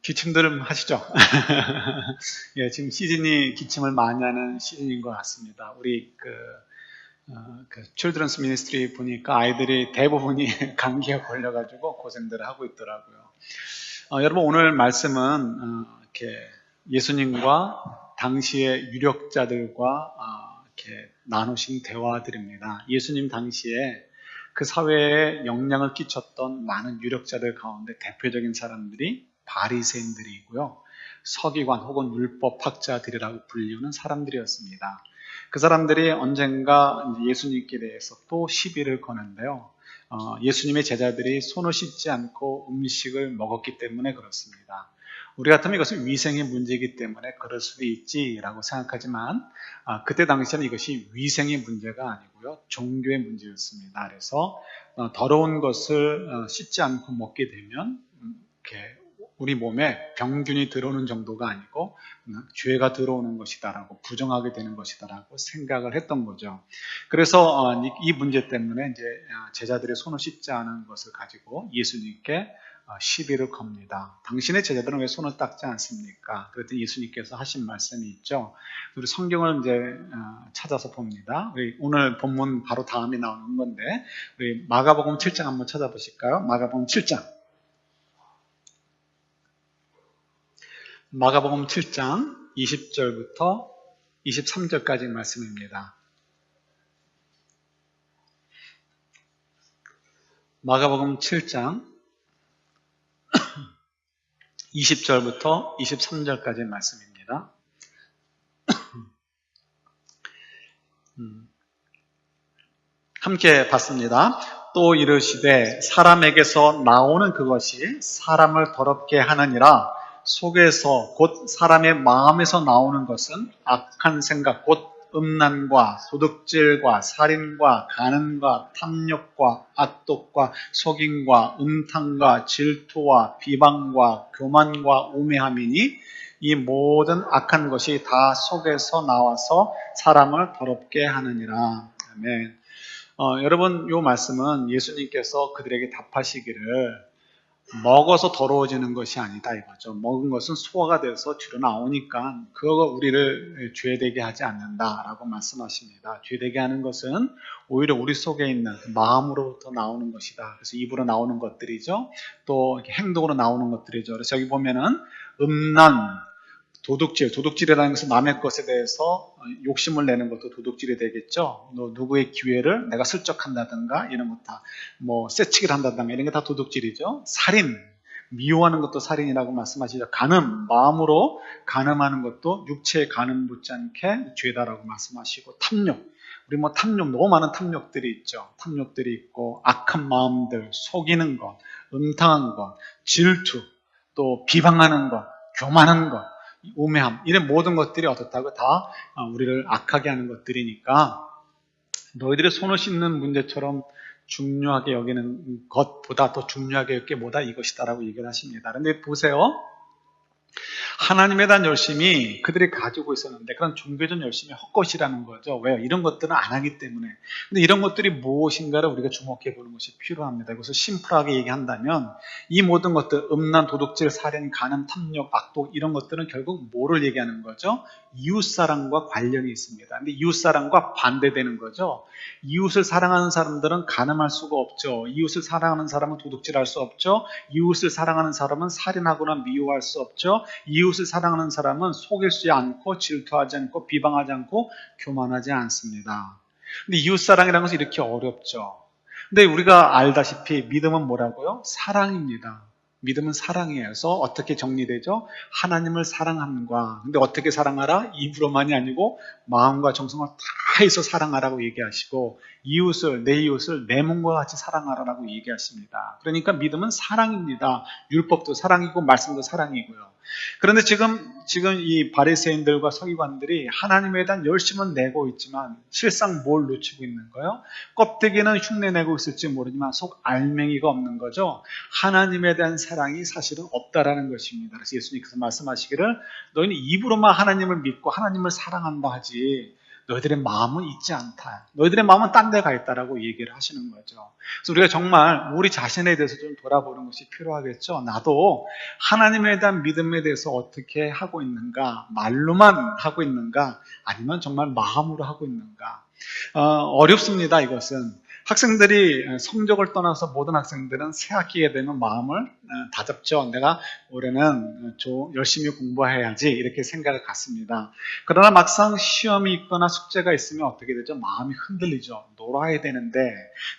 기침들 하시죠? 예, 지금 시즌이 기침을 많이 하는 시즌인 것 같습니다. 우리 칠드런스 미니스트리 보니까 아이들이 대부분이 감기에 걸려가지고 고생들을 하고 있더라고요. 여러분 오늘 말씀은 이렇게 예수님과 당시의 유력자들과 이렇게 나누신 대화들입니다. 예수님 당시에 그 사회에 영향을 끼쳤던 많은 유력자들 가운데 대표적인 사람들이 바리새인들이고요. 서기관 혹은 율법학자들이라고 불리우는 사람들이었습니다. 그 사람들이 언젠가 예수님께 대해서 또 시비를 거는데요. 예수님의 제자들이 손을 씻지 않고 음식을 먹었기 때문에 그렇습니다. 우리 같으면 이것은 위생의 문제이기 때문에 그럴 수도 있지라고 생각하지만 그때 당시에는 이것이 위생의 문제가 아니고요. 종교의 문제였습니다. 그래서 더러운 것을 씻지 않고 먹게 되면 이렇게 우리 몸에 병균이 들어오는 정도가 아니고 죄가 들어오는 것이다라고 부정하게 되는 것이다라고 생각을 했던 거죠. 그래서 이 문제 때문에 이제 제자들의 손을 씻지 않은 것을 가지고 예수님께 시비를 겁니다. 당신의 제자들은 왜 손을 닦지 않습니까? 그랬더니 예수님께서 하신 말씀이 있죠. 우리 성경을 이제 찾아서 봅니다. 우리 오늘 본문 바로 다음에 나오는 건데 우리 마가복음 7장 한번 찾아보실까요? 마가복음 7장. 마가복음 7장 20절부터 23절까지 말씀입니다. 마가복음 7장 20절부터 23절까지 말씀입니다. 함께 봤습니다. 또 이르시되 사람에게서 나오는 그것이 사람을 더럽게 하느니라. 속에서 곧 사람의 마음에서 나오는 것은 악한 생각 곧 음란과 도둑질과 살인과 간음과 탐욕과 악독과 속임과 음탕과 질투와 비방과 교만과 우매함이니 이 모든 악한 것이 다 속에서 나와서 사람을 더럽게 하느니라. 아멘. 여러분 이 말씀은 예수님께서 그들에게 답하시기를 먹어서 더러워지는 것이 아니다 이거죠. 먹은 것은 소화가 돼서 뒤로 나오니까 그거가 우리를 죄되게 하지 않는다라고 말씀하십니다. 죄되게 하는 것은 오히려 우리 속에 있는 마음으로부터 나오는 것이다. 그래서 입으로 나오는 것들이죠. 또 행동으로 나오는 것들이죠. 그래서 여기 보면은 음란, 도둑질이라는 것은 남의 것에 대해서 욕심을 내는 것도 도둑질이 되겠죠. 누구의 기회를 내가 슬쩍한다든가 이런 것 다, 세치기를 한다든가 이런 게 다 도둑질이죠. 살인, 미워하는 것도 살인이라고 말씀하시죠. 간음, 마음으로 간음하는 것도 육체에 간음 붙지 않게 죄다라고 말씀하시고 탐욕, 우리 탐욕, 너무 많은 탐욕들이 있죠. 탐욕들이 있고 악한 마음들, 속이는 것, 음탕한 것, 질투, 또 비방하는 것, 교만한 것, 우매함, 이런 모든 것들이 어떻다고 다 우리를 악하게 하는 것들이니까 너희들의 손을 씻는 문제처럼 중요하게 여기는 것보다 더 중요하게 여길 게 뭐다 이것이다라고 얘기를 하십니다. 그런데 보세요. 하나님에 대한 열심이 그들이 가지고 있었는데 그런 종교적 열심이 헛것이라는 거죠. 왜요? 이런 것들은 안 하기 때문에. 근데 이런 것들이 무엇인가를 우리가 주목해 보는 것이 필요합니다. 그래서 심플하게 얘기한다면 이 모든 것들, 음란, 도둑질, 살인, 간음, 탐욕, 악독 이런 것들은 결국 뭐를 얘기하는 거죠? 이웃사랑과 관련이 있습니다. 근데 이웃사랑과 반대되는 거죠. 이웃을 사랑하는 사람들은 간음할 수가 없죠. 이웃을 사랑하는 사람은 도둑질할 수 없죠. 이웃을 사랑하는 사람은 살인하거나 미워할 수 없죠. 이웃을 사랑하는 사람은 속이지 않고 질투하지 않고 비방하지 않고 교만하지 않습니다. 근데 이웃사랑이라는 것은 이렇게 어렵죠. 근데 우리가 알다시피 믿음은 뭐라고요? 사랑입니다. 믿음은 사랑이에요. 그래서 어떻게 정리되죠? 하나님을 사랑함과, 근데 어떻게 사랑하라? 입으로만이 아니고 마음과 정성을 다해서 사랑하라고 얘기하시고 내 이웃을 내 몸과 같이 사랑하라고 얘기하십니다. 그러니까 믿음은 사랑입니다. 율법도 사랑이고 말씀도 사랑이고요. 그런데 지금 이 바리새인들과 서기관들이 하나님에 대한 열심은 내고 있지만 실상 뭘 놓치고 있는 거예요? 껍데기는 흉내내고 있을지 모르지만 속 알맹이가 없는 거죠. 하나님에 대한 사랑이 사실은 없다라는 것입니다. 그래서 예수님께서 말씀하시기를 너희는 입으로만 하나님을 믿고 하나님을 사랑한다 하지 너희들의 마음은 있지 않다. 너희들의 마음은 딴 데 가 있다라고 얘기를 하시는 거죠. 그래서 우리가 정말 우리 자신에 대해서 좀 돌아보는 것이 필요하겠죠. 나도 하나님에 대한 믿음에 대해서 어떻게 하고 있는가, 말로만 하고 있는가, 아니면 정말 마음으로 하고 있는가. 어렵습니다, 이것은. 학생들이 성적을 떠나서 모든 학생들은 새 학기에 되면 마음을 다잡죠. 내가 올해는 열심히 공부해야지 이렇게 생각을 갖습니다. 그러나 막상 시험이 있거나 숙제가 있으면 어떻게 되죠? 마음이 흔들리죠. 놀아야 되는데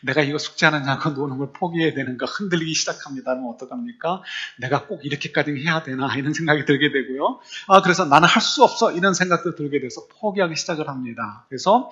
내가 이거 숙제하느냐고 노는 걸 포기해야 되는가 흔들리기 시작합니다. 그럼 어떡합니까? 내가 꼭 이렇게까지 해야 되나 이런 생각이 들게 되고요. 그래서 나는 할 수 없어 이런 생각도 들게 돼서 포기하기 시작을 합니다. 그래서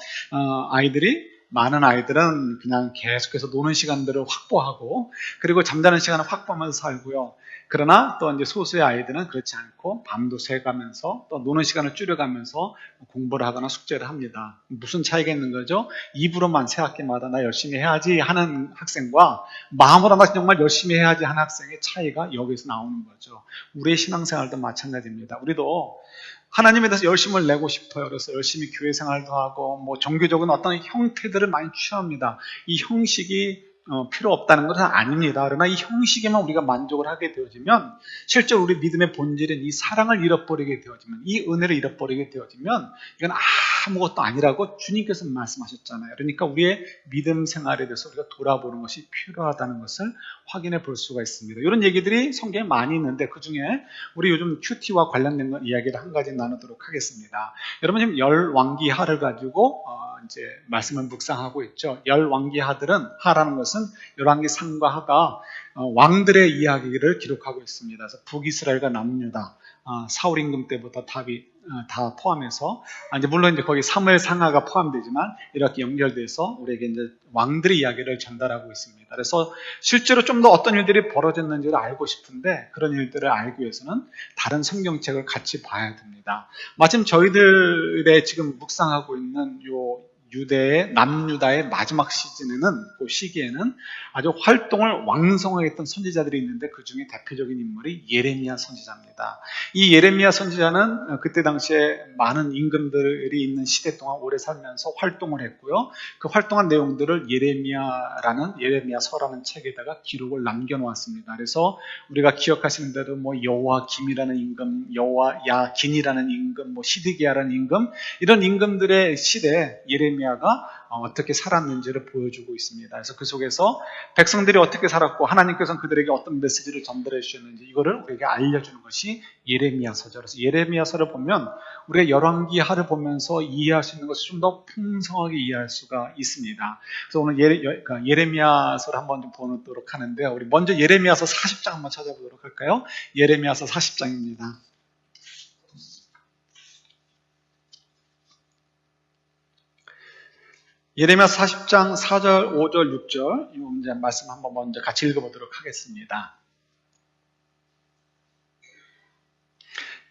많은 아이들은 그냥 계속해서 노는 시간들을 확보하고 그리고 잠자는 시간을 확보하면서 살고요. 그러나 또 이제 소수의 아이들은 그렇지 않고 밤도 새가면서 또 노는 시간을 줄여가면서 공부를 하거나 숙제를 합니다. 무슨 차이가 있는 거죠? 입으로만 새 학기마다 나 열심히 해야지 하는 학생과 마음으로 나 정말 열심히 해야지 하는 학생의 차이가 여기서 나오는 거죠. 우리의 신앙생활도 마찬가지입니다. 우리도 하나님에 대해서 열심을 내고 싶어요. 그래서 열심히 교회 생활도 하고, 종교적인 어떤 형태들을 많이 취합니다. 이 형식이 필요 없다는 것은 아닙니다. 그러나 이 형식에만 우리가 만족을 하게 되어지면 실제로 우리 믿음의 본질인 이 사랑을 잃어버리게 되어지면 이 은혜를 잃어버리게 되어지면 이건 아무것도 아니라고 주님께서 말씀하셨잖아요. 그러니까 우리의 믿음 생활에 대해서 우리가 돌아보는 것이 필요하다는 것을 확인해 볼 수가 있습니다. 이런 얘기들이 성경에 많이 있는데 그 중에 우리 요즘 큐티와 관련된 이야기를 한 가지 나누도록 하겠습니다. 여러분 지금 열왕기하를 가지고 이제 말씀을 묵상하고 있죠. 열왕기하들은 하라는 것은 열왕기 상과 하가 왕들의 이야기를 기록하고 있습니다. 그래서 북이스라엘과 남유다, 사울 임금 때부터 다윗 다 포함해서 이제 물론 이제 거기 사무엘 상하가 포함되지만 이렇게 연결돼서 우리에게 이제 왕들의 이야기를 전달하고 있습니다. 그래서 실제로 좀 더 어떤 일들이 벌어졌는지를 알고 싶은데 그런 일들을 알기 위해서는 다른 성경책을 같이 봐야 됩니다. 마침 저희들의 지금 묵상하고 있는 요 유대의 남유다의 마지막 그 시기에는 아주 활동을 왕성하게 했던 선지자들이 있는데 그 중에 대표적인 인물이 예레미야 선지자입니다. 이 예레미야 선지자는 그때 당시에 많은 임금들이 있는 시대 동안 오래 살면서 활동을 했고요. 그 활동한 내용들을 예레미야서라는 책에다가 기록을 남겨놓았습니다. 그래서 우리가 기억하시는 대로 여호야김이라는 임금, 여호야긴이라는 임금, 시드기야라는 임금 이런 임금들의 시대에 예레미야가 어떻게 살았는지를 보여주고 있습니다. 그래서 그 속에서 백성들이 어떻게 살았고 하나님께서는 그들에게 어떤 메시지를 전달해 주셨는지 이거를 우리에게 알려주는 것이 예레미야서죠. 그래서 예레미야서를 보면 우리가 열왕기하를 보면서 이해할 수 있는 것을 좀 더 풍성하게 이해할 수가 있습니다. 그래서 오늘 예레미야서를 한번 좀 보도록 하는데요. 우리 먼저 예레미야서 40장 한번 찾아보도록 할까요? 예레미야서 40장입니다. 예레미야서 40장 4절, 5절, 6절 이 문제 말씀 한번 먼저 같이 읽어보도록 하겠습니다.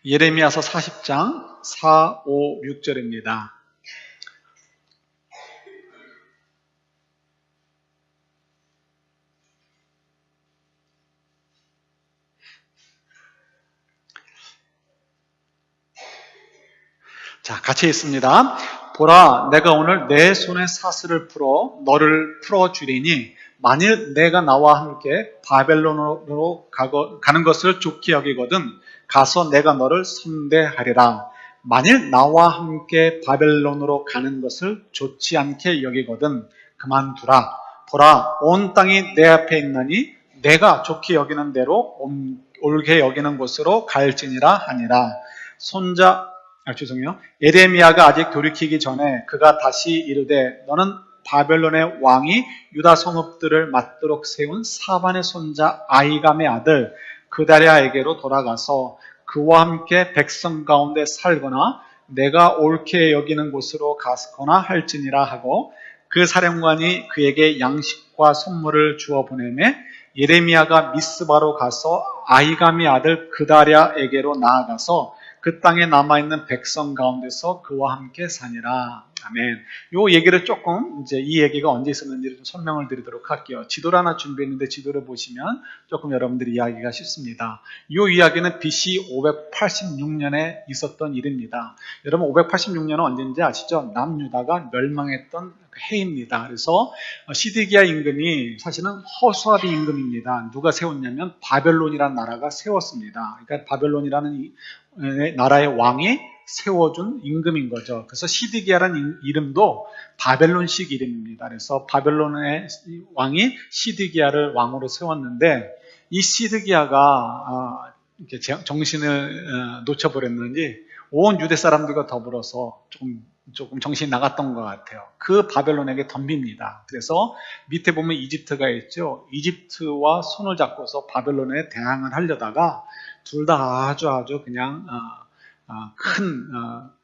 예레미야서 40장 4, 5, 6절입니다. 자, 같이 읽습니다. 보라, 내가 오늘 내 손에 사슬을 풀어 너를 풀어주리니 만일 내가 나와 함께 바벨론으로 가는 것을 좋게 여기거든 가서 내가 너를 선대하리라. 만일 나와 함께 바벨론으로 가는 것을 좋지 않게 여기거든 그만두라. 보라, 온 땅이 내 앞에 있나니 내가 좋게 여기는 대로 옳게 여기는 곳으로 갈지니라 하니라. 예레미야가 아직 돌이키기 전에 그가 다시 이르되 너는 바벨론의 왕이 유다 성읍들을 맞도록 세운 사반의 손자 아히감의 아들 그다랴에게로 돌아가서 그와 함께 백성 가운데 살거나 내가 옳게 여기는 곳으로 가거나 할지니라 하고 그 사령관이 그에게 양식과 선물을 주어 보내매 예레미야가 미스바로 가서 아히감의 아들 그다랴에게로 나아가서 그 땅에 남아있는 백성 가운데서 그와 함께 사니라. 아멘. 요 얘기를 조금 이제 이 얘기가 언제 있었는지를 좀 설명을 드리도록 할게요. 지도를 하나 준비했는데 지도를 보시면 조금 여러분들이 이해하기가 쉽습니다. 이 이야기는 BC 586년에 있었던 일입니다. 여러분 586년은 언제인지 아시죠? 남유다가 멸망했던 해입니다. 그래서 시드기야 임금이 사실은 허수아비 임금입니다. 누가 세웠냐면 바벨론이라는 나라가 세웠습니다. 그러니까 바벨론이라는 이 나라의 왕이 세워준 임금인 거죠. 그래서 시드기야라는 이름도 바벨론식 이름입니다. 그래서 바벨론의 왕이 시드기야를 왕으로 세웠는데 이 시드기야가 이렇게 정신을 놓쳐버렸는지 온 유대 사람들과 더불어서 조금 정신이 나갔던 것 같아요. 그 바벨론에게 덤빕니다. 그래서 밑에 보면 이집트가 있죠. 이집트와 손을 잡고서 바벨론에 대항을 하려다가 둘 다 아주 그냥 큰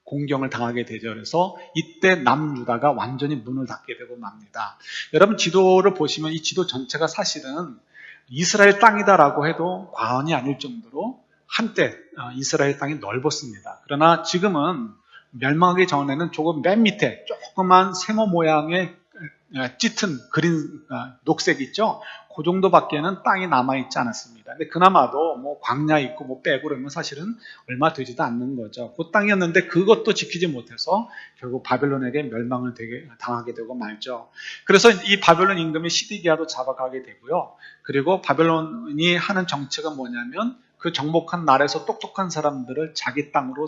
공경을 당하게 되죠. 그래서 이때 남유다가 완전히 문을 닫게 되고 맙니다. 여러분 지도를 보시면 이 지도 전체가 사실은 이스라엘 땅이다라고 해도 과언이 아닐 정도로 한때 이스라엘 땅이 넓었습니다. 그러나 지금은 멸망하기 전에는 조금 맨 밑에 조그만 세모 모양의 짙은 그린 녹색 있죠? 그 정도밖에는 땅이 남아있지 않았습니다. 근데 그나마도 뭐 광야 있고 뭐 빼고 그러면 사실은 얼마 되지도 않는 거죠. 그 땅이었는데 그것도 지키지 못해서 결국 바벨론에게 멸망을 당하게 되고 말죠. 그래서 이 바벨론 임금이 시드기야도 잡아가게 되고요. 그리고 바벨론이 하는 정책은 뭐냐면 그 정복한 나라에서 똑똑한 사람들을 자기 땅으로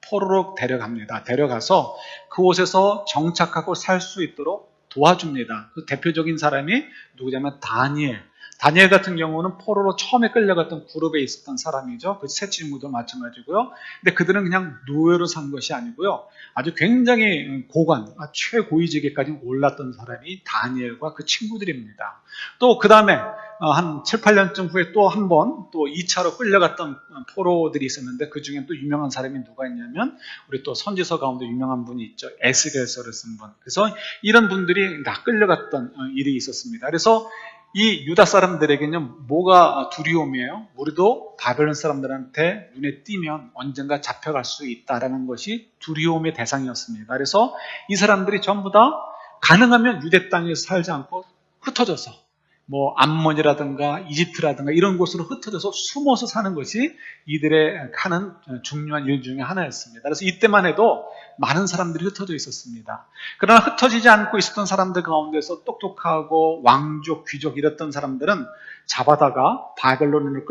포로로 데려갑니다. 데려가서 그곳에서 정착하고 살 수 있도록 도와줍니다. 그 대표적인 사람이 누구냐면 다니엘. 다니엘 같은 경우는 포로로 처음에 끌려갔던 그룹에 있었던 사람이죠. 그 세 친구도 마찬가지고요. 근데 그들은 그냥 노예로 산 것이 아니고요. 아주 굉장히 고관, 최고위직에까지 올랐던 사람이 다니엘과 그 친구들입니다. 또 그 다음에 한 7, 8년쯤 후에 또 한 번 또 2차로 끌려갔던 포로들이 있었는데 그 중에 또 유명한 사람이 누가 있냐면 우리 또 선지서 가운데 유명한 분이 있죠. 에스겔서를 쓴 분. 그래서 이런 분들이 다 끌려갔던 일이 있었습니다. 그래서 이 유다 사람들에게는 뭐가 두려움이에요? 우리도 바벨론 사람들한테 눈에 띄면 언젠가 잡혀갈 수 있다라는 것이 두려움의 대상이었습니다. 그래서 이 사람들이 전부 다 가능하면 유대 땅에서 살지 않고 흩어져서 뭐 암몬이라든가 이집트라든가 이런 곳으로 흩어져서 숨어서 사는 것이 이들의 하는 중요한 일 중에 하나였습니다. 그래서 이때만 해도 많은 사람들이 흩어져 있었습니다. 그러나 흩어지지 않고 있었던 사람들 가운데서 똑똑하고 왕족, 귀족 이랬던 사람들은 잡아다가 바벨론으로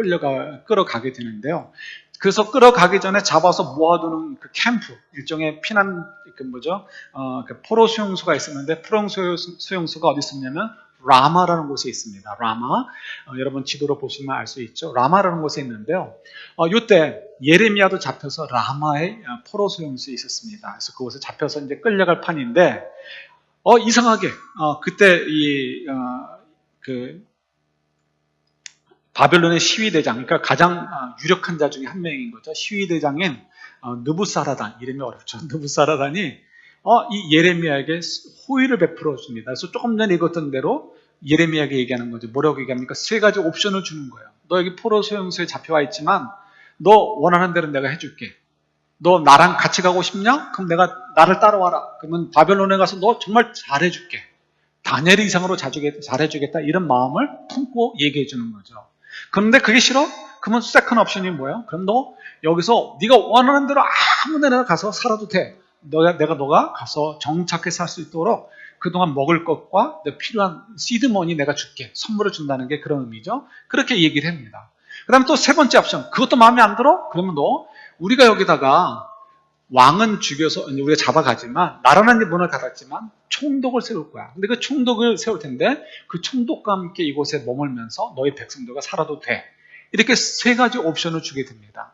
끌어가게 되는데요. 그래서 끌어가기 전에 잡아서 모아두는 그 캠프, 일종의 피난, 그 포로 수용소가 있었는데, 포로 수용소가 어디 있었냐면, 라마라는 곳에 있습니다. 라마. 여러분 지도로 보시면 알 수 있죠. 라마라는 곳에 있는데요. 이때 예레미야도 잡혀서 라마의 포로 수용소에 있었습니다. 그래서 그곳에 잡혀서 이제 끌려갈 판인데, 이상하게, 그때 바벨론의 시위대장, 그러니까 가장 유력한 자 중에 한 명인 거죠. 시위대장인 느부사라단, 이름이 어렵죠. 느부사라단이 이 예레미야에게 호의를 베풀어 줍니다. 그래서 조금 전에 읽었던 대로 예레미야에게 얘기하는 거죠. 뭐라고 얘기합니까? 세 가지 옵션을 주는 거예요. 너 여기 포로 소용소에 잡혀와 있지만 너 원하는 대로 내가 해줄게. 너 나랑 같이 가고 싶냐? 그럼 나를 따라와라. 그러면 바벨론에 가서 너 정말 잘해줄게. 다니엘 이상으로 잘해주겠다. 이런 마음을 품고 얘기해 주는 거죠. 그런데 그게 싫어? 그러면 세컨 옵션이 뭐예요? 그럼 너 여기서 네가 원하는 대로 아무 데나 가서 살아도 돼. 너가 가서 정착해 살 수 있도록 그동안 먹을 것과 필요한 시드머니 내가 줄게. 선물을 준다는 게 그런 의미죠. 그렇게 얘기를 합니다. 그 다음에 또 세 번째 옵션. 그것도 마음에 안 들어? 그러면 우리가 여기다가 왕은 죽여서 우리가 잡아가지만 나라는 문을 닫았지만 총독을 세울 거야. 근데 그 총독을 세울 텐데 그 총독과 함께 이곳에 머물면서 너희 백성들과 살아도 돼. 이렇게 세 가지 옵션을 주게 됩니다.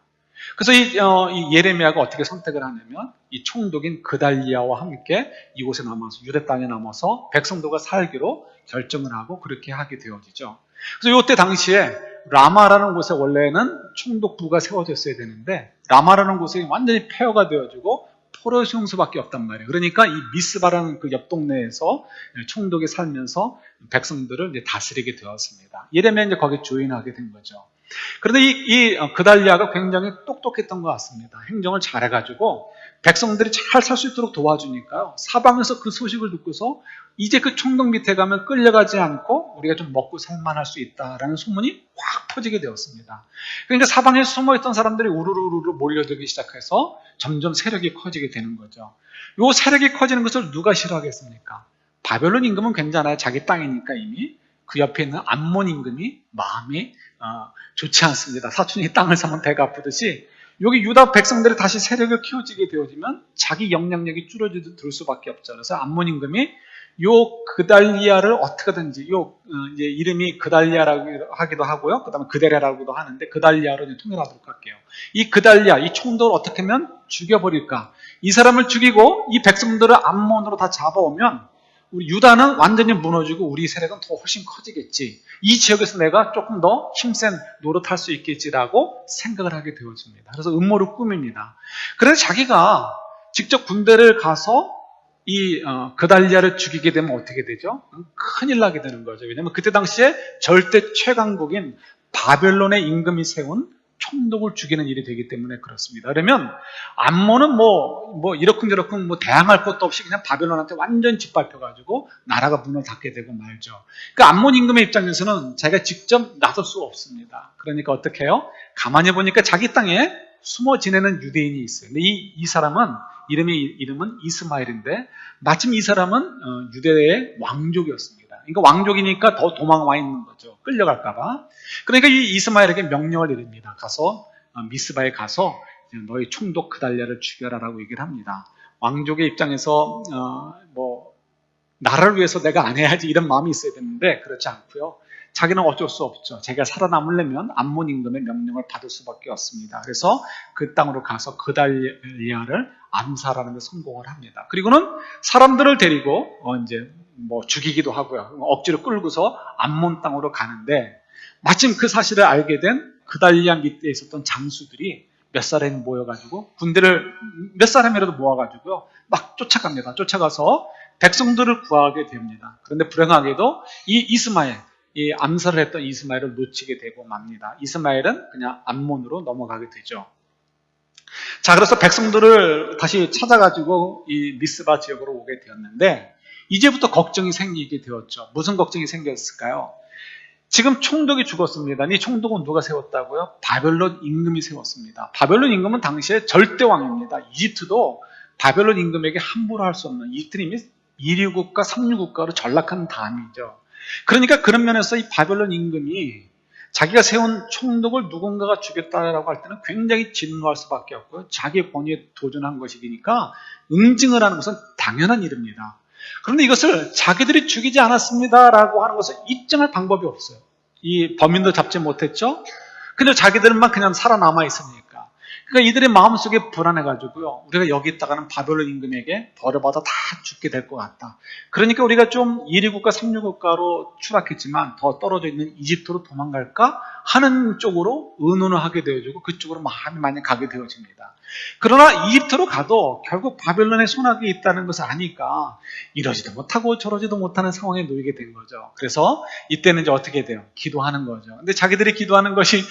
그래서 이 예레미야가 어떻게 선택을 하냐면 이 총독인 그달리야와 함께 이곳에 남아서 유대 땅에 남아서 백성들과 살기로 결정을 하고 그렇게 하게 되어지죠. 그래서 이때 당시에 라마라는 곳에 원래는 총독부가 세워졌어야 되는데 라마라는 곳이 완전히 폐허가 되어지고 포로 수용소밖에 없단 말이에요. 그러니까 이 미스바라는 그 옆 동네에서 총독이 살면서 백성들을 이제 다스리게 되었습니다. 예레미야 이제 거기 조인하게 된 거죠. 그런데 이 그달리아가 굉장히 똑똑했던 것 같습니다. 행정을 잘해가지고 백성들이 잘 살 수 있도록 도와주니까요. 사방에서 그 소식을 듣고서 이제 그 총독 밑에 가면 끌려가지 않고 우리가 좀 먹고 살만할 수 있다라는 소문이 확 퍼지게 되었습니다. 그러니까 사방에 숨어있던 사람들이 우르르 몰려들기 시작해서 점점 세력이 커지게 되는 거죠. 이 세력이 커지는 것을 누가 싫어하겠습니까? 바벨론 임금은 괜찮아요. 자기 땅이니까 이미. 그 옆에 있는 암몬 임금이 마음이 좋지 않습니다. 사촌이 땅을 사면 배가 아프듯이 여기 유다 백성들이 다시 세력을 키워지게 되어지면 자기 영향력이 줄어들 수밖에 없죠. 그래서 암몬 임금이 요 그달리아를 어떻게든지 이제 이름이 그달리아라고 하기도 하고요. 그다음에 그데레라고도 하는데 그달리아로 이제 통일하도록 할게요. 이 그달리아, 이 총독을 어떻게 하면 죽여버릴까? 이 사람을 죽이고 이 백성들을 암몬으로 다 잡아오면 우리 유다는 완전히 무너지고 우리 세력은 더 훨씬 커지겠지. 이 지역에서 내가 조금 더 힘센 노릇할 수 있겠지라고 생각을 하게 되어집니다. 그래서 음모를 꾸밉니다. 그래서 자기가 직접 군대를 가서 이 그달리아를 죽이게 되면 어떻게 되죠? 큰일 나게 되는 거죠. 왜냐하면 그때 당시에 절대 최강국인 바벨론의 임금이 세운 총독을 죽이는 일이 되기 때문에 그렇습니다. 그러면 암몬은 뭐 이러쿵저러쿵 대항할 것도 없이 그냥 바벨론한테 완전 짓밟혀가지고 나라가 문을 닫게 되고 말죠. 그 암몬 임금의 입장에서는 자기가 직접 나설 수가 없습니다. 그러니까 어떻게 해요? 가만히 보니까 자기 땅에 숨어 지내는 유대인이 있어요. 근데 이 사람은 이름은 이스마엘인데 마침 이 사람은 유대의 왕족이었습니다. 그러니까 왕족이니까 더 도망와 있는 거죠. 끌려갈까봐. 그러니까 이 이스마엘에게 명령을 내립니다. 가서 미스바에 가서 너희 총독 그달리아를 죽여라라고 얘기를 합니다. 왕족의 입장에서 나라를 위해서 내가 안 해야지 이런 마음이 있어야 되는데 그렇지 않고요. 자기는 어쩔 수 없죠. 자기가 살아남으려면 암몬 임금의 명령을 받을 수밖에 없습니다. 그래서 그 땅으로 가서 그달리아를 암살하는 데 성공을 합니다. 그리고는 사람들을 데리고 이제 죽이기도 하고요. 억지로 끌고서 암몬 땅으로 가는데 마침 그 사실을 알게 된 그달리아 밑에 있었던 장수들이 몇 사람이 모여가지고 군대를 몇 사람이라도 모아가지고요 막 쫓아갑니다. 쫓아가서 백성들을 구하게 됩니다. 그런데 불행하게도 이 암살을 했던 이스마엘을 놓치게 되고 맙니다. 이스마엘은 그냥 암몬으로 넘어가게 되죠. 자, 그래서 백성들을 다시 찾아가지고 이 미스바 지역으로 오게 되었는데 이제부터 걱정이 생기게 되었죠. 무슨 걱정이 생겼을까요? 지금 총독이 죽었습니다. 이 총독은 누가 세웠다고요? 바벨론 임금이 세웠습니다. 바벨론 임금은 당시에 절대왕입니다. 이집트도 바벨론 임금에게 함부로 할 수 없는 이집트는 이미 1위 국가, 3류 국가로 전락한 다음이죠. 그러니까 그런 면에서 이 바벨론 임금이 자기가 세운 총독을 누군가가 죽였다라고 할 때는 굉장히 진노할 수밖에 없고요. 자기 권위에 도전한 것이니까 응징을 하는 것은 당연한 일입니다. 그런데 이것을 자기들이 죽이지 않았습니다라고 하는 것을 입증할 방법이 없어요. 이 범인도 잡지 못했죠. 근데 자기들만 그냥 살아남아 있으니까. 그러니까 이들의 마음속에 불안해가지고요. 우리가 여기 있다가는 바벨론 임금에게 벌을 받아 다 죽게 될 것 같다. 그러니까 우리가 좀 1위 국가, 3류 국가로 추락했지만 더 떨어져 있는 이집트로 도망갈까 하는 쪽으로 의논을 하게 되어지고 그쪽으로 마음이 많이 가게 되어집니다. 그러나 이집트로 가도 결국 바벨론의 손아귀에 있다는 것을 아니까 이러지도 못하고 저러지도 못하는 상황에 놓이게 된 거죠. 그래서 이때는 이제 어떻게 돼요? 기도하는 거죠. 근데 자기들이 기도하는 것이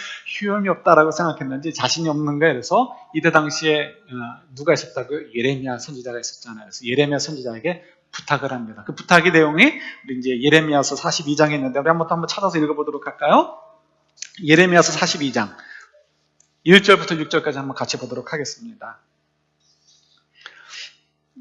효용이 없다라고 생각했는지 자신이 없는 거예요. 그래서 이때 당시에 누가 있었다고요? 예레미야 선지자가 있었잖아요. 그래서 예레미야 선지자에게 부탁을 합니다. 그 부탁의 내용이 우리 이제 예레미야서 42장에 있는데 우리 한번 찾아서 읽어보도록 할까요? 예레미야서 42장 1절부터 6절까지 한번 같이 보도록 하겠습니다.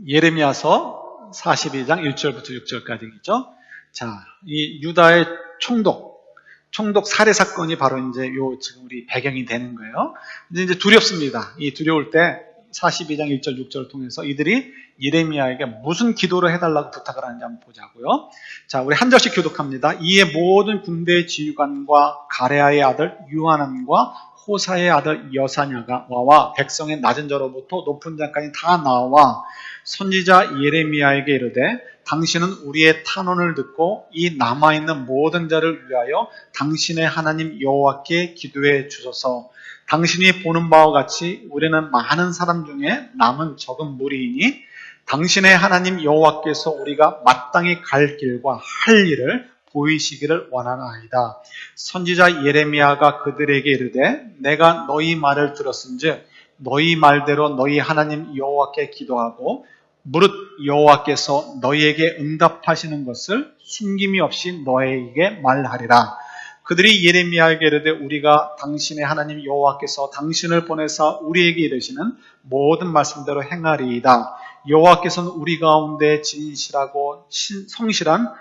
예레미야서 42장 1절부터 6절까지죠. 자, 이 유다의 총독 살해 사건이 바로 이제 지금 우리 배경이 되는 거예요. 이제 두렵습니다. 이 두려울 때 42장 1절 6절을 통해서 이들이 예레미야에게 무슨 기도를 해달라고 부탁을 하는지 한번 보자고요. 자, 우리 한 절씩 교독합니다. 이에 모든 군대의 지휘관과 가레아의 아들 유하난과 호사의 아들 여사냐가 와와 백성의 낮은 자로부터 높은 자까지 다 나와 선지자 예레미야에게 이르되 당신은 우리의 탄원을 듣고 이 남아있는 모든 자를 위하여 당신의 하나님 여호와께 기도해 주소서. 당신이 보는 바와 같이 우리는 많은 사람 중에 남은 적은 무리이니 당신의 하나님 여호와께서 우리가 마땅히 갈 길과 할 일을 보이시기를 원하나이다. 선지자 예레미야가 그들에게 이르되 내가 너희 말을 들었은즉 너희 말대로 너희 하나님 여호와께 기도하고 무릇 여호와께서 너희에게 응답하시는 것을 숨김이 없이 너희에게 말하리라. 그들이 예레미야에게 이르되 우리가 당신의 하나님 여호와께서 당신을 보내사 우리에게 이르시는 모든 말씀대로 행하리이다. 여호와께서는 우리 가운데 진실하고 성실한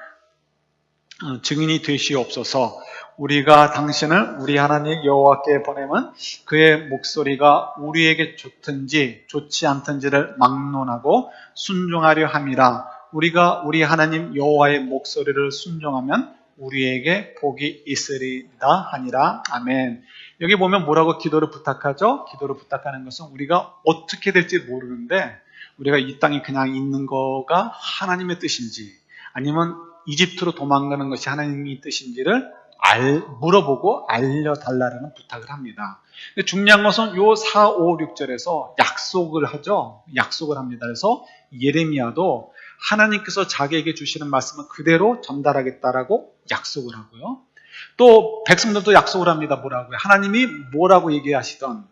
증인이 되시옵소서. 우리가 당신을 우리 하나님 여호와께 보내면 그의 목소리가 우리에게 좋든지 좋지 않든지를 막론하고 순종하려 함이라. 우리가 우리 하나님 여호와의 목소리를 순종하면 우리에게 복이 있으리다 하니라. 아멘. 여기 보면 뭐라고 기도를 부탁하죠? 기도를 부탁하는 것은 우리가 어떻게 될지 모르는데 우리가 이 땅에 그냥 있는 거가 하나님의 뜻인지 아니면 이집트로 도망가는 것이 하나님의 뜻인지를 물어보고 알려달라는 부탁을 합니다. 근데 중요한 것은 요 4, 5, 6절에서 약속을 하죠. 약속을 합니다. 그래서 예레미야도 하나님께서 자기에게 주시는 말씀을 그대로 전달하겠다라고 약속을 하고요. 또 백성들도 약속을 합니다. 뭐라고요? 하나님이 뭐라고 얘기하시던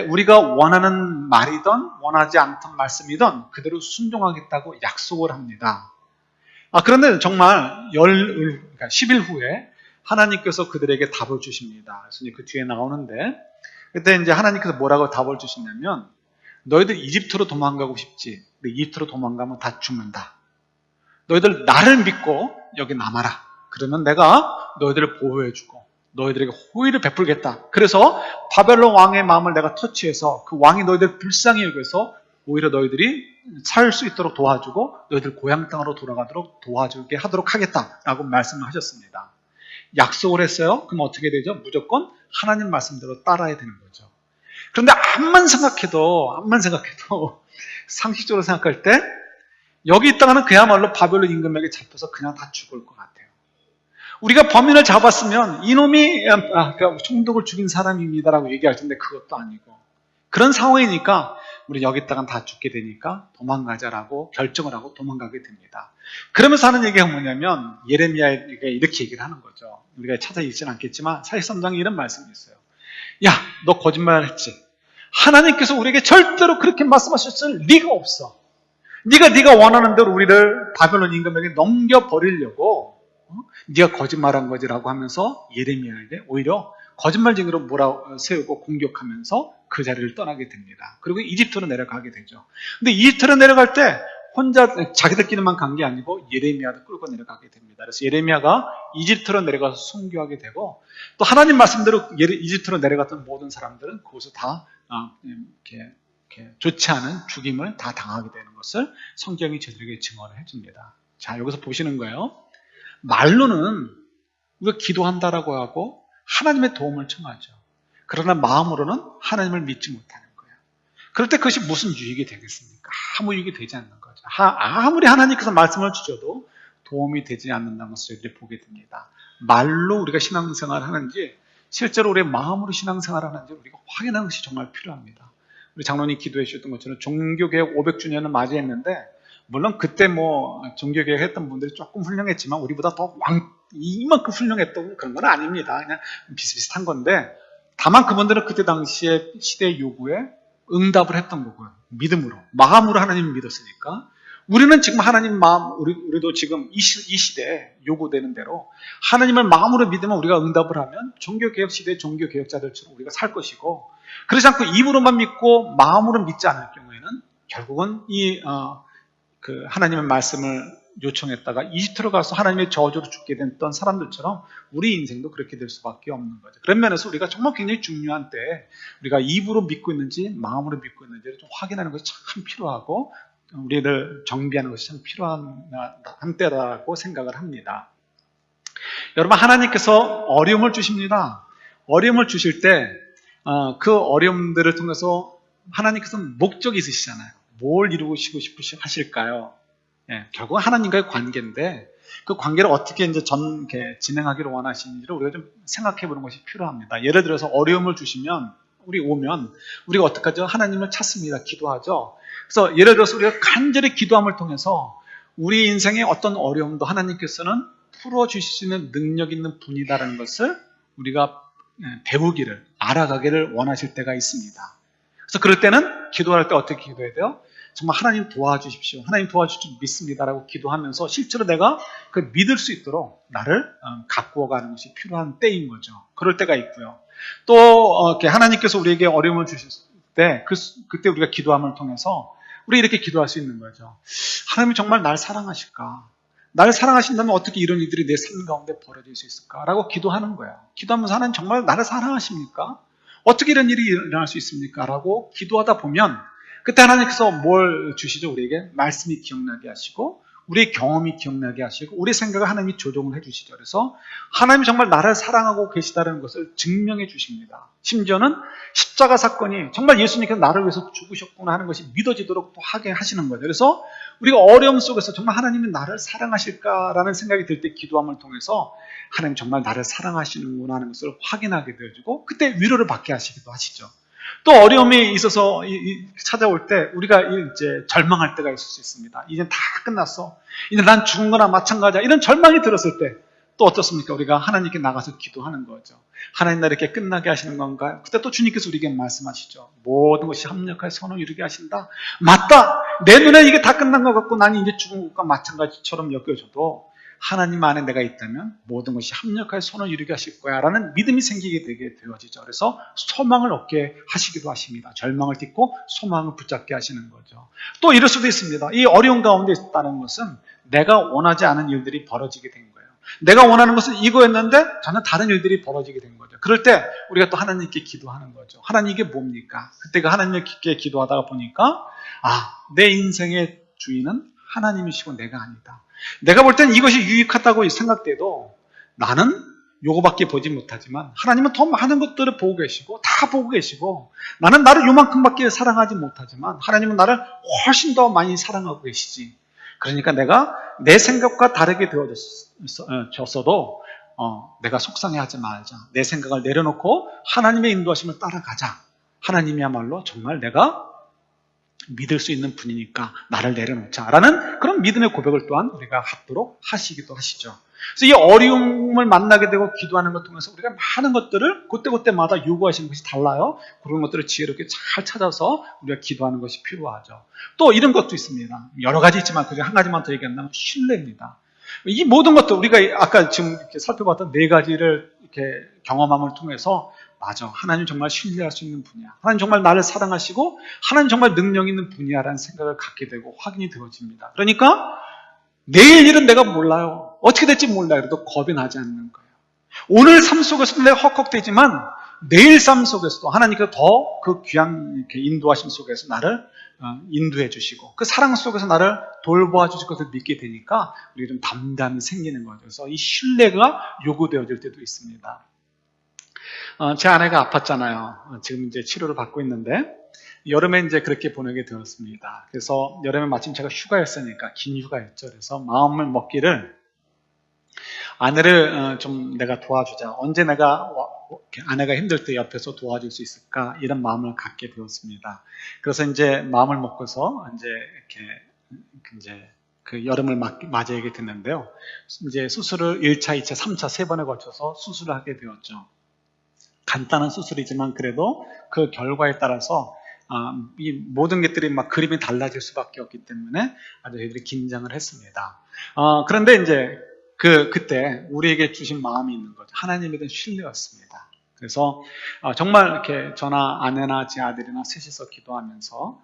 우리가 원하는 말이든 원하지 않던 말씀이든 그대로 순종하겠다고 약속을 합니다. 그런데 정말 10일 후에 하나님께서 그들에게 답을 주십니다. 그래서 이제 그 뒤에 나오는데 그때 이제 하나님께서 뭐라고 답을 주시냐면 너희들 이집트로 도망가고 싶지. 근데 이집트로 도망가면 다 죽는다. 너희들 나를 믿고 여기 남아라. 그러면 내가 너희들을 보호해주고 너희들에게 호의를 베풀겠다. 그래서 바벨론 왕의 마음을 내가 터치해서 그 왕이 너희들 불쌍히 여겨서 오히려 너희들이 살 수 있도록 도와주고 너희들 고향 땅으로 돌아가도록 도와주게 하도록 하겠다라고 말씀을 하셨습니다. 약속을 했어요. 그럼 어떻게 되죠? 무조건 하나님 말씀대로 따라야 되는 거죠. 그런데 암만 생각해도 상식적으로 생각할 때 여기 있다가는 그야말로 바벨론 임금에게 잡혀서 그냥 다 죽을 것 같아요. 우리가 범인을 잡았으면 이놈이 총독을 죽인 사람입니다라고 얘기할 텐데 그것도 아니고 그런 상황이니까 우리 여기 있다간 다 죽게 되니까 도망가자라고 결정을 하고 도망가게 됩니다. 그러면서 하는 얘기가 뭐냐면 예레미야에게 이렇게 얘기를 하는 거죠. 우리가 찾아 읽지는 않겠지만 43장에 이런 말씀이 있어요. 야, 너 거짓말 했지. 하나님께서 우리에게 절대로 그렇게 말씀하셨을 리가 없어. 네가 원하는 대로 우리를 바벨론 임금에게 넘겨버리려고 네가 거짓말한 거지라고 하면서 예레미야에게 오히려 거짓말쟁이로 몰아세우고 공격하면서 그 자리를 떠나게 됩니다. 그리고 이집트로 내려가게 되죠. 근데 이집트로 내려갈 때 혼자 자기들끼리만 간 게 아니고 예레미야도 끌고 내려가게 됩니다. 그래서 예레미야가 이집트로 내려가서 순교하게 되고 또 하나님 말씀대로 이집트로 내려갔던 모든 사람들은 거기서 다 이렇게 좋지 않은 죽임을 다 당하게 되는 것을 성경이 저들에게 증언을 해줍니다. 자, 여기서 보시는 거예요. 말로는 우리가 기도한다라고 하고 하나님의 도움을 청하죠. 그러나 마음으로는 하나님을 믿지 못하는 거예요. 그럴 때 그것이 무슨 유익이 되겠습니까? 아무 유익이 되지 않는 거죠. 아무리 하나님께서 말씀을 주셔도 도움이 되지 않는다는 것을 저희들이 보게 됩니다. 말로 우리가 신앙생활을 하는지 실제로 우리의 마음으로 신앙생활을 하는지 우리가 확인하는 것이 정말 필요합니다. 우리 장로님 기도해 주셨던 것처럼 종교개혁 500주년을 맞이했는데 물론 그때 종교개혁 했던 분들이 조금 훌륭했지만 우리보다 더 이만큼 훌륭했던 그런 건 아닙니다. 그냥 비슷비슷한 건데 다만 그분들은 그때 당시에 시대의 요구에 응답을 했던 거고요. 믿음으로, 마음으로 하나님을 믿었으니까 우리는 지금 하나님 마음, 우리도 지금 이 시대에 요구되는 대로 하나님을 마음으로 믿으면 우리가 응답을 하면 종교개혁 시대의 종교개혁자들처럼 우리가 살 것이고 그렇지 않고 입으로만 믿고 마음으로 믿지 않을 경우에는 결국은 그 하나님의 말씀을 요청했다가 이집트로 가서 하나님의 저주로 죽게 됐던 사람들처럼 우리 인생도 그렇게 될 수밖에 없는 거죠. 그런 면에서 우리가 정말 굉장히 중요한 때 우리가 입으로 믿고 있는지 마음으로 믿고 있는지를 좀 확인하는 것이 참 필요하고 우리를 정비하는 것이 참 필요한 한때라고 생각을 합니다. 여러분 하나님께서 어려움을 주십니다. 어려움을 주실 때 그 어려움들을 통해서 하나님께서는 목적이 있으시잖아요. 뭘 이루시고 싶으실까요? 결국 하나님과의 관계인데 그 관계를 어떻게 이제 진행하기를 원하시는지를 우리가 좀 생각해 보는 것이 필요합니다. 예를 들어서 어려움을 주시면 우리가 어떻게 하죠? 하나님을 찾습니다. 기도하죠. 그래서 예를 들어서 우리가 간절히 기도함을 통해서 우리 인생의 어떤 어려움도 하나님께서는 풀어주실 수 있는 능력 있는 분이다라는 것을 우리가 배우기를, 알아가기를 원하실 때가 있습니다. 그래서 그럴 때는 기도할 때 어떻게 기도해야 돼요? 정말 하나님 도와주십시오. 하나님 도와주실 줄 믿습니다라고 기도하면서 실제로 내가 그 믿을 수 있도록 나를 가꾸어 가는 것이 필요한 때인 거죠. 그럴 때가 있고요. 또 이렇게 하나님께서 우리에게 어려움을 주셨을 때 그때 우리가 기도함을 통해서 우리 이렇게 기도할 수 있는 거죠. 하나님이 정말 날 사랑하실까? 나를 사랑하신다면 어떻게 이런 일들이 내 삶 가운데 벌어질 수 있을까? 라고 기도하는 거예요. 기도하면서 하나님 정말 나를 사랑하십니까? 어떻게 이런 일이 일어날 수 있습니까? 라고 기도하다 보면 그때 하나님께서 뭘 주시죠? 우리에게 말씀이 기억나게 하시고 우리의 경험이 기억나게 하시고 우리 생각을 하나님이 조정을 해주시죠. 그래서 하나님이 정말 나를 사랑하고 계시다는 것을 증명해 주십니다. 심지어는 십자가 사건이 정말 예수님께서 나를 위해서 죽으셨구나 하는 것이 믿어지도록 또 하게 하시는 거죠. 그래서 우리가 어려움 속에서 정말 하나님이 나를 사랑하실까라는 생각이 들 때 기도함을 통해서 하나님 정말 나를 사랑하시는구나 하는 것을 확인하게 되어지고 그때 위로를 받게 하시기도 하시죠. 또 어려움이 있어서 찾아올 때 우리가 이제 절망할 때가 있을 수 있습니다. 이제 다 끝났어. 이제 난 죽은 거나 마찬가지야. 이런 절망이 들었을 때 또 어떻습니까? 우리가 하나님께 나가서 기도하는 거죠. 하나님 나 이렇게 끝나게 하시는 건가요? 그때 또 주님께서 우리에게 말씀하시죠. 모든 것이 합력하여 선을 이루게 하신다. 맞다. 내 눈에 이게 다 끝난 것 같고 난 이제 죽은 것과 마찬가지처럼 여겨져도 하나님 안에 내가 있다면 모든 것이 합력하여 손을 이루게 하실 거야 라는 믿음이 생기게 되게 되어지죠. 그래서 소망을 얻게 하시기도 하십니다. 절망을 딛고 소망을 붙잡게 하시는 거죠. 또 이럴 수도 있습니다. 이 어려운 가운데 있다는 것은 내가 원하지 않은 일들이 벌어지게 된 거예요. 내가 원하는 것은 이거였는데 전혀 다른 일들이 벌어지게 된 거죠. 그럴 때 우리가 또 하나님께 기도하는 거죠. 하나님 이게 뭡니까? 그때가 하나님께 기도하다가 보니까 내 인생의 주인은 하나님이시고 내가 아니다. 내가 볼 땐 이것이 유익하다고 생각돼도 나는 요거밖에 보지 못하지만 하나님은 더 많은 것들을 보고 계시고 다 보고 계시고 나는 나를 요만큼밖에 사랑하지 못하지만 하나님은 나를 훨씬 더 많이 사랑하고 계시지. 그러니까 내가 내 생각과 다르게 되어졌어도 내가 속상해하지 말자. 내 생각을 내려놓고 하나님의 인도하심을 따라가자. 하나님이야말로 정말 내가 믿을 수 있는 분이니까 나를 내려놓자라는 그런 믿음의 고백을 또한 우리가 하도록 하시기도 하시죠. 그래서 이 어려움을 만나게 되고 기도하는 것 통해서 우리가 많은 것들을 그때그때마다 요구하시는 것이 달라요. 그런 것들을 지혜롭게 잘 찾아서 우리가 기도하는 것이 필요하죠. 또 이런 것도 있습니다. 여러 가지 있지만 그중에 한 가지만 더 얘기한다면 신뢰입니다. 이 모든 것들 우리가 아까 지금 이렇게 살펴봤던 네 가지를 이렇게 경험함을 통해서 맞아. 하나님 정말 신뢰할 수 있는 분이야. 하나님 정말 나를 사랑하시고 하나님 정말 능력 있는 분이야라는 생각을 갖게 되고 확인이 되어집니다. 그러니까 내일 일은 내가 몰라요. 어떻게 될지 몰라요. 그래도 겁이 나지 않는 거예요. 오늘 삶 속에서도 내가 헉헉대지만 내일 삶 속에서도 하나님께서 더 그 귀한 이렇게 인도하심 속에서 나를 인도해 주시고 그 사랑 속에서 나를 돌보아 주실 것을 믿게 되니까 우리가 좀 담담이 생기는 거죠. 그래서 이 신뢰가 요구되어질 때도 있습니다. 제 아내가 아팠잖아요. 지금 이제 치료를 받고 있는데 여름에 이제 그렇게 보내게 되었습니다. 그래서 여름에 마침 제가 휴가였으니까 긴 휴가였죠. 그래서 마음을 먹기를 아내를 좀 내가 도와주자. 언제 내가 아내가 힘들 때 옆에서 도와줄 수 있을까? 이런 마음을 갖게 되었습니다. 그래서 이제 마음을 먹고서 이제 이렇게 그 여름을 맞이하게 됐는데요. 이제 수술을 1차, 2차, 3차, 3번에 걸쳐서 수술을 하게 되었죠. 간단한 수술이지만 그래도 그 결과에 따라서 이 모든 것들이 막 그림이 달라질 수밖에 없기 때문에 아주 저희들이 긴장을 했습니다. 그런데 이제 그때 우리에게 주신 마음이 있는 거죠. 하나님에 대한 신뢰였습니다. 그래서 정말 이렇게 저나 아내나 제 아들이나 셋이서 기도하면서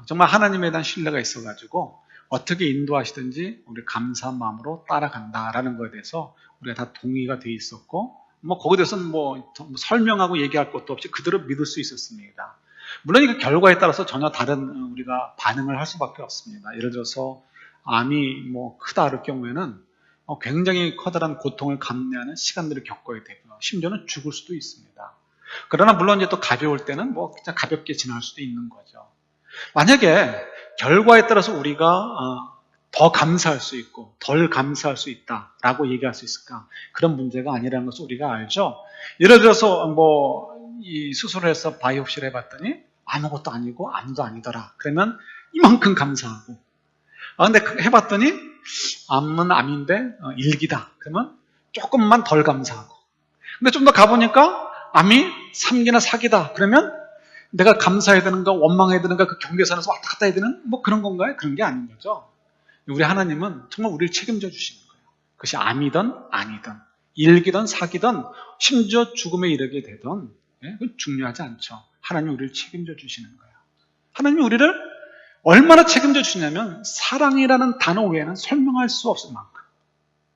정말 하나님에 대한 신뢰가 있어가지고 어떻게 인도하시든지 우리 감사한 마음으로 따라간다라는 것에 대해서 우리가 다 동의가 돼 있었고 거기에 대해서는 설명하고 얘기할 것도 없이 그대로 믿을 수 있었습니다. 물론 그 결과에 따라서 전혀 다른 우리가 반응을 할 수밖에 없습니다. 예를 들어서 암이 크다 할 경우에는 굉장히 커다란 고통을 감내하는 시간들을 겪어야 되고요. 심지어는 죽을 수도 있습니다. 그러나 물론 이제 또 가벼울 때는 그냥 가볍게 지날 수도 있는 거죠. 만약에 결과에 따라서 우리가 더 감사할 수 있고 덜 감사할 수 있다라고 얘기할 수 있을까? 그런 문제가 아니라는 것을 우리가 알죠. 예를 들어서 이 수술을 해서 바이옵시를 해봤더니 아무것도 아니고 암도 아니더라. 그러면 이만큼 감사하고 근데 해봤더니 암은 암인데 일기다. 그러면 조금만 덜 감사하고. 근데 좀 더 가보니까 암이 3기나 4기다. 그러면 내가 감사해야 되는가, 원망해야 되는가, 그 경계선에서 왔다 갔다 해야 되는 뭐 그런 건가요? 그런 게 아닌 거죠. 우리 하나님은 정말 우리를 책임져 주시는 거예요. 그것이 암이든 아니든, 일기든 사기든, 심지어 죽음에 이르게 되든, 그건 중요하지 않죠. 하나님이 우리를 책임져 주시는 거예요. 하나님이 우리를 얼마나 책임져 주냐면 사랑이라는 단어 외에는 설명할 수 없을 만큼.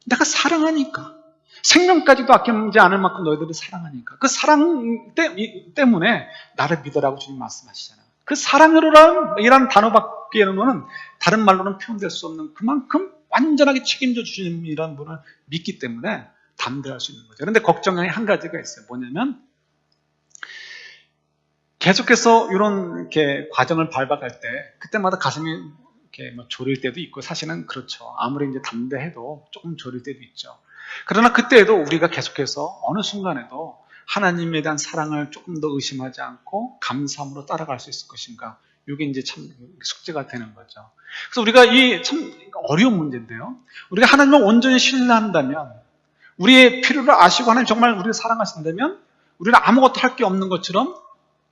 내가 사랑하니까. 생명까지도 아끼지 않을 만큼 너희들을 사랑하니까. 그 사랑 때문에 나를 믿으라고 주님 말씀하시잖아요. 그 사랑이라는 단어밖에는 다른 말로는 표현될 수 없는 그만큼 완전하게 책임져 주시는 이런 분을 믿기 때문에 담대할 수 있는 거죠. 그런데 걱정이 한 가지가 있어요. 뭐냐면 계속해서 이런 이렇게 과정을 밟아갈 때 그때마다 가슴이 이렇게 뭐 졸일 때도 있고 사실은 그렇죠. 아무리 이제 담대해도 조금 졸일 때도 있죠. 그러나 그때에도 우리가 계속해서 어느 순간에도 하나님에 대한 사랑을 조금 더 의심하지 않고 감사함으로 따라갈 수 있을 것인가. 이게 이제 참 숙제가 되는 거죠. 그래서 우리가 이 참 어려운 문제인데요. 우리가 하나님을 온전히 신뢰한다면, 우리의 필요를 아시고 하나님 정말 우리를 사랑하신다면, 우리는 아무것도 할 게 없는 것처럼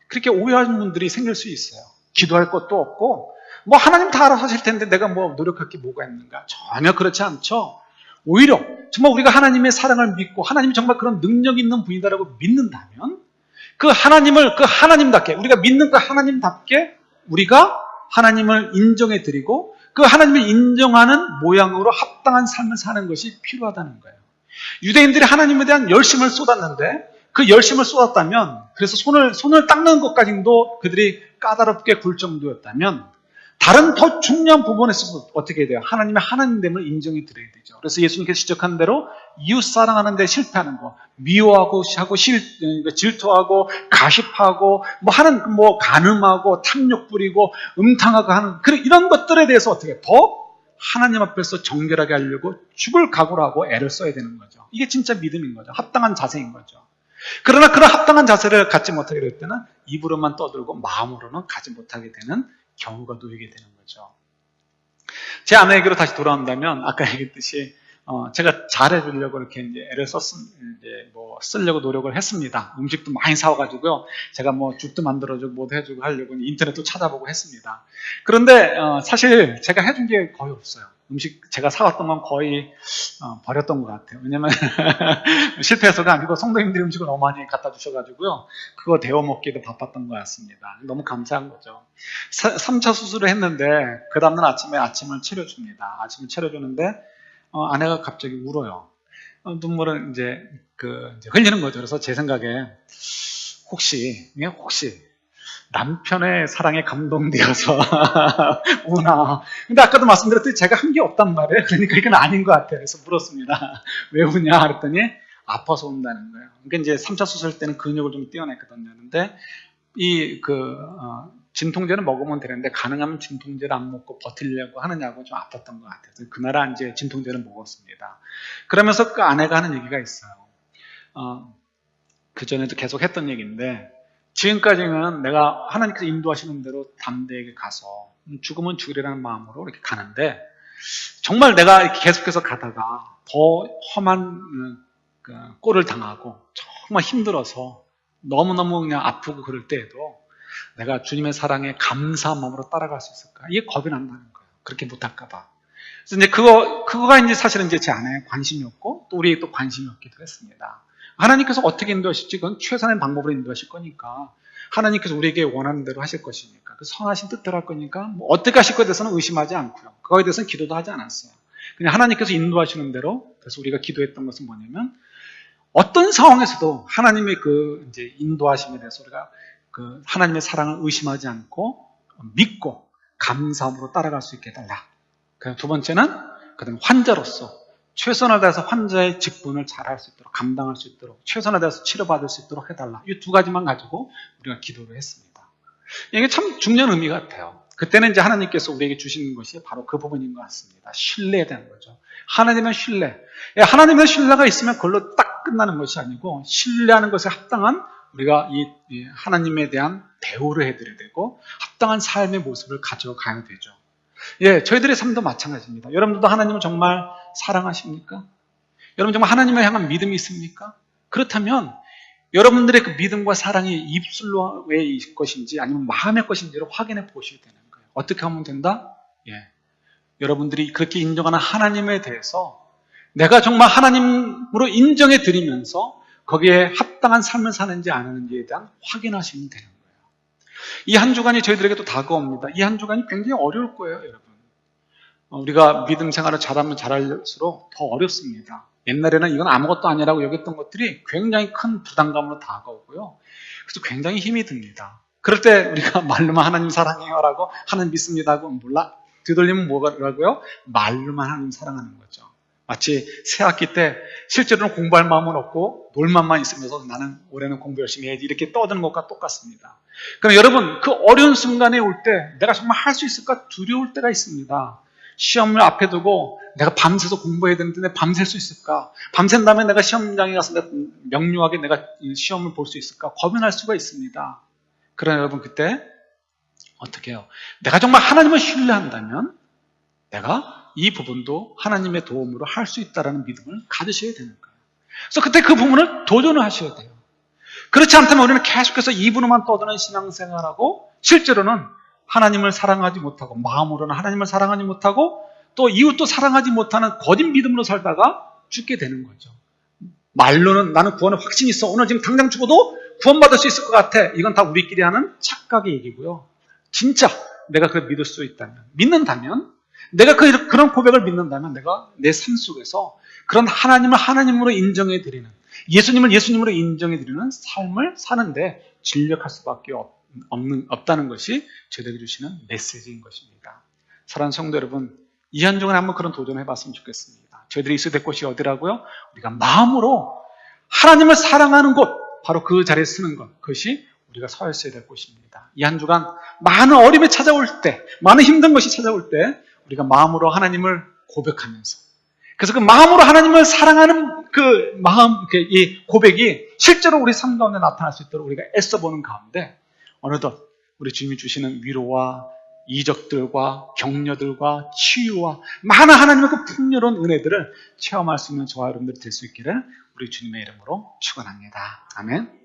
그렇게 오해하는 분들이 생길 수 있어요. 기도할 것도 없고, 뭐 하나님 다 알아서 하실 텐데 내가 뭐 노력할 게 뭐가 있는가. 전혀 그렇지 않죠. 오히려 정말 우리가 하나님의 사랑을 믿고 하나님이 정말 그런 능력 있는 분이다라고 믿는다면 그 하나님을 그 하나님답게 우리가 믿는 그 하나님답게 우리가 하나님을 인정해 드리고 그 하나님을 인정하는 모양으로 합당한 삶을 사는 것이 필요하다는 거예요. 유대인들이 하나님에 대한 열심을 쏟았는데 그 열심을 쏟았다면 그래서 손을 닦는 것까지도 그들이 까다롭게 굴 정도였다면 다른 더 중요한 부분에 있어서 어떻게 돼요? 하나님의 하나님됨을 인정해 드려야 되죠. 그래서 예수님께서 지적한 대로 이웃 사랑하는 데 실패하는 거, 미워하고 질투하고 가십하고 뭐 간음하고 탐욕 부리고 음탕하고 하는 이런 것들에 대해서 어떻게 더 하나님 앞에서 정결하게 하려고 죽을 각오를 하고 애를 써야 되는 거죠. 이게 진짜 믿음인 거죠. 합당한 자세인 거죠. 그러나 그런 합당한 자세를 갖지 못하게 될 때는 입으로만 떠들고 마음으로는 가지 못하게 되는 경우가 놓이게 되는 거죠. 제 아내 얘기로 다시 돌아온다면 아까 얘기했듯이 제가 잘해주려고 이렇게 이제 애를 쓰려고 노력을 했습니다. 음식도 많이 사와가지고요. 제가 뭐 죽도 만들어주고 뭐도 해주고 하려고 인터넷도 찾아보고 했습니다. 그런데 사실 제가 해준 게 거의 없어요. 음식 제가 사왔던 건 거의 버렸던 것 같아요. 왜냐면 실패해서가 아니고 성도님들이 음식을 너무 많이 갖다 주셔가지고요. 그거 데워 먹기도 바빴던 것 같습니다. 너무 감사한 거죠. 3차 수술을 했는데 그 다음날 아침을 차려줍니다. 아침을 차려주는데 아내가 갑자기 울어요. 눈물을 이제 흘리는 거죠. 그래서 제 생각에 혹시 남편의 사랑에 감동되어서 우나. 근데 아까도 말씀드렸듯이 제가 한 게 없단 말이에요. 그러니까 이건 아닌 것 같아요. 그래서 물었습니다. 왜 우냐? 그랬더니 아파서 운다는 거예요. 그러니까 이제 3차 수술 때는 근육을 좀 떼어냈거든요. 근데 진통제는 먹으면 되는데 가능하면 진통제를 안 먹고 버티려고 하느냐고 좀 아팠던 것 같아요. 그날은 이제 진통제를 먹었습니다. 그러면서 그 아내가 하는 얘기가 있어요. 그 전에도 계속 했던 얘기인데 지금까지는 내가 하나님께서 인도하시는 대로 담대하게 가서 죽으면 죽으리라는 마음으로 이렇게 가는데 정말 내가 이렇게 계속해서 가다가 더 험한 꼴을 당하고 정말 힘들어서 너무너무 그냥 아프고 그럴 때에도 내가 주님의 사랑에 감사한 마음으로 따라갈 수 있을까? 이게 겁이 난다는 거예요. 그렇게 못할까봐. 그래서 이제 그거가 이제 사실은 이제 제 아내의 관심이었고 또 우리의 또 관심이었기도 했습니다. 하나님께서 어떻게 인도하실지 그건 최선의 방법으로 인도하실 거니까 하나님께서 우리에게 원하는 대로 하실 것이니까 그 선하신 뜻대로 할 거니까 뭐 어떻게 하실 것에 대해서는 의심하지 않고요. 그거에 대해서는 기도도 하지 않았어요. 그냥 하나님께서 인도하시는 대로 그래서 우리가 기도했던 것은 뭐냐면 어떤 상황에서도 하나님의 이제 인도하심에 대해서 우리가 하나님의 사랑을 의심하지 않고 믿고 감사함으로 따라갈 수 있게 해달라. 두 번째는 그다음 환자로서 최선을 다해서 환자의 직분을 잘할 수 있도록 감당할 수 있도록 최선을 다해서 치료받을 수 있도록 해달라. 이 두 가지만 가지고 우리가 기도를 했습니다. 이게 참 중요한 의미 같아요. 그때는 이제 하나님께서 우리에게 주시는 것이 바로 그 부분인 것 같습니다. 신뢰에 대한 거죠. 하나님의 신뢰. 하나님의 신뢰가 있으면 그걸로 딱 끝나는 것이 아니고 신뢰하는 것에 합당한 우리가 이 하나님에 대한 대우를 해드려야 되고 합당한 삶의 모습을 가져가야 되죠. 예, 저희들의 삶도 마찬가지입니다. 여러분들도 하나님을 정말 사랑하십니까? 여러분 정말 하나님을 향한 믿음이 있습니까? 그렇다면 여러분들의 그 믿음과 사랑이 입술로의 것인지 아니면 마음의 것인지를 확인해 보셔야 되는 거예요. 어떻게 하면 된다? 예, 여러분들이 그렇게 인정하는 하나님에 대해서 내가 정말 하나님으로 인정해 드리면서 거기에 합당한 삶을 사는지 안 하는지에 대한 확인하시면 되는 거예요. 이 한 주간이 저희들에게도 다가옵니다. 이 한 주간이 굉장히 어려울 거예요, 여러분. 우리가 믿음 생활을 잘하면 잘할수록 더 어렵습니다. 옛날에는 이건 아무것도 아니라고 여겼던 것들이 굉장히 큰 부담감으로 다가오고요. 그래서 굉장히 힘이 듭니다. 그럴 때 우리가 말로만 하나님 사랑해요라고 하나님 믿습니다고 몰라 되돌리면 뭐라고요? 말로만 하나님 사랑하는 거죠. 마치 새학기 때 실제로는 공부할 마음은 없고 놀만만 있으면서 나는 올해는 공부 열심히 해야지 이렇게 떠드는 것과 똑같습니다. 그럼 여러분 그 어려운 순간에 올 때 내가 정말 할 수 있을까 두려울 때가 있습니다. 시험을 앞에 두고 내가 밤새서 공부해야 되는데 내가 밤샐 수 있을까? 밤샌 다음에 내가 시험장에 가서 내가 명료하게 내가 시험을 볼 수 있을까? 고민할 수가 있습니다. 그러나 여러분 그때 어떻게 해요? 내가 정말 하나님을 신뢰한다면 내가 이 부분도 하나님의 도움으로 할 수 있다는 믿음을 가지셔야 되는 거예요. 그래서 그때 그 부분을 도전을 하셔야 돼요. 그렇지 않다면 우리는 계속해서 입으로만 떠드는 신앙생활하고 실제로는 하나님을 사랑하지 못하고 마음으로는 하나님을 사랑하지 못하고 또 이웃도 사랑하지 못하는 거짓 믿음으로 살다가 죽게 되는 거죠. 말로는 나는 구원에 확신이 있어. 오늘 지금 당장 죽어도 구원받을 수 있을 것 같아. 이건 다 우리끼리 하는 착각의 얘기고요. 진짜 내가 그걸 믿을 수 있다면, 믿는다면, 내가 그런 고백을 믿는다면 내가 내 삶 속에서 그런 하나님을 하나님으로 인정해 드리는, 예수님을 예수님으로 인정해 드리는 삶을 사는데 진력할 수밖에 없다는 것이 저에게 주시는 메시지인 것입니다. 사랑하는 성도 여러분, 이 한 주간 한번 그런 도전을 해봤으면 좋겠습니다. 저희들이 있어야 될 곳이 어디라고요? 우리가 마음으로 하나님을 사랑하는 곳, 바로 그 자리에 서는 것, 그것이 우리가 서 있어야 될 곳입니다. 이 한 주간 많은 어려움이 찾아올 때, 많은 힘든 것이 찾아올 때 우리가 마음으로 하나님을 고백하면서, 그래서 그 마음으로 하나님을 사랑하는 그 마음, 이 고백이 실제로 우리 삶 가운데 나타날 수 있도록 우리가 애써보는 가운데 어느덧 우리 주님이 주시는 위로와 이적들과 격려들과 치유와 많은 하나님의 그 풍요로운 은혜들을 체험할 수 있는 저와 여러분들이 될 수 있기를 우리 주님의 이름으로 축원합니다. 아멘.